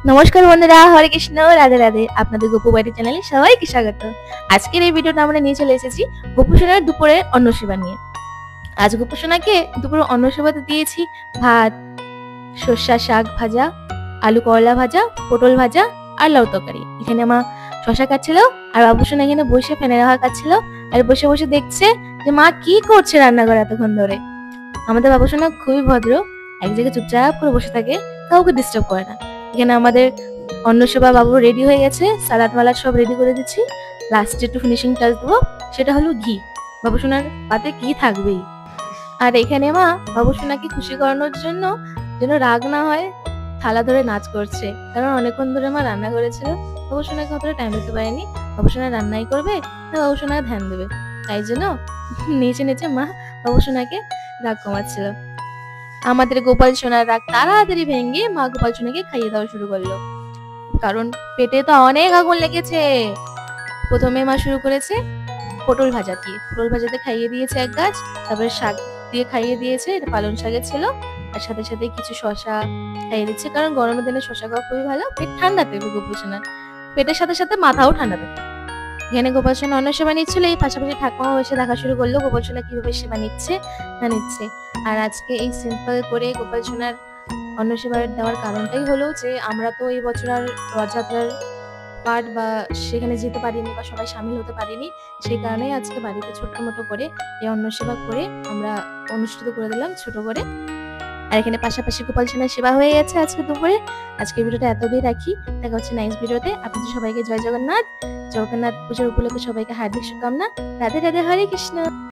নমস্কার বন্ধুরা, হরে কৃষ্ণ, রাধে রাধে। আপনাদের গোপু বাড়ি চ্যানেলে সবাইকে স্বাগত। আজকের এই ভিডিওটা আমরা নিয়ে চলে এসেছি গোপু সোনার দুপুরে অন্ন সেবা নিয়ে। আজ গোপু সোনাকে দুপুরে অন্ন সেবাতে দিয়েছি ভাত, সর্ষা শাক ভাজা, আলু করলা ভাজা, পটল ভাজা আর লাউ তরকারি। এখানে মা শশা কাটছিল আর বাবু সোনা এখানে বসে ফ্যানের হাওয়া কাটছিল আর বসে বসে দেখছে যে মা কি করছে রান্নাঘরে এতক্ষণ ধরে। আমাদের বাবু সোনা খুবই ভদ্র, এক জায়গায় চুপচাপ করে বসে থাকে, কাউকে ডিস্টার্ব করে না। এখানে আমাদের অন্নসেবা বাবু রেডি হয়ে গেছে, সালাদ মালাদ সব রেডি করে দিচ্ছি। লাস্টে একটু ফিনিশিং টাচ দেবো, সেটা হলো ঘি। বাবু সোনার পাতে ঘি থাকবেই। আর এখানে মা বাবু সোনাকে খুশি করানোর জন্য, যেন রাগ না হয়, থালা ধরে নাচ করছে। কারণ অনেকক্ষণ ধরে মা রান্না করেছিল, বাবু সোনাকে অতটা টাইম দিতে পারেনি। বাবু সোনা রান্নাই করবে না বাবু সোনা ধ্যান দেবে, তাই জন্য নিচে নিচে মা বাবু সোনাকে রাগ কমাচ্ছিল। আমাদের গোপাল সোনার রাগ তাড়াতাড়ি ভেঙে মা গোপাল সোনাকে খাইয়ে দেওয়া শুরু করলো, কারণ পেটে তো অনেক আগুন লেগেছে। প্রথমে মা শুরু করেছে পটল ভাজা দিয়ে, পটল ভাজাতে খাইয়ে দিয়েছে এক গাছ। তারপরে শাক দিয়ে খাইয়ে দিয়েছে, এটা পালং শাকের ছিল। আর সাথে সাথে কিছু শশা খাইয়ে দিচ্ছে, কারণ গরমের দিনে শশা খাওয়া খুবই ভালো, পেট ঠান্ডা থাকবে গোপাল সোনার, পেটের সাথে সাথে মাথাও ঠান্ডা থাকবে। এখানে গোপাল সোনা অন্য সেবা নিচ্ছিল, এই পাশাপাশি ঠাকুমাও এসে দেখা শুরু করলো গোপাল সোনা কিভাবে সেবা নিচ্ছে না নিচ্ছে। আর আজকে এই সিম্পল করে গোপাল সোনার অন্ন সেবা দেওয়ার কারণটাই হলো যে আমরা তো এই বছর আর রথযাত্রার পাঠ বা সেখানে যেতে পারিনি বা সবাই সামিল হতে পারিনি। সেই কারণেই আজকে বাড়িতে ছোট্ট মতো করে এই অন্ন সেবা করে আমরা অনুষ্ঠিত করে দিলাম ছোট করে। আর এখানে পাশাপাশি গোপাল সোনার সেবা হয়ে গেছে আজকে দুপুরে। আজকে ভিডিওটা এতটাই রাখি, দেখা হচ্ছে নেক্সট ভিডিওতে। আপনাদের সবাইকে জয় জগন্নাথ। জগন্নাথ পুজোর উপলক্ষে সবাইকে হার্দিক শুভকামনা। রাধে রাধে, হরে কৃষ্ণ।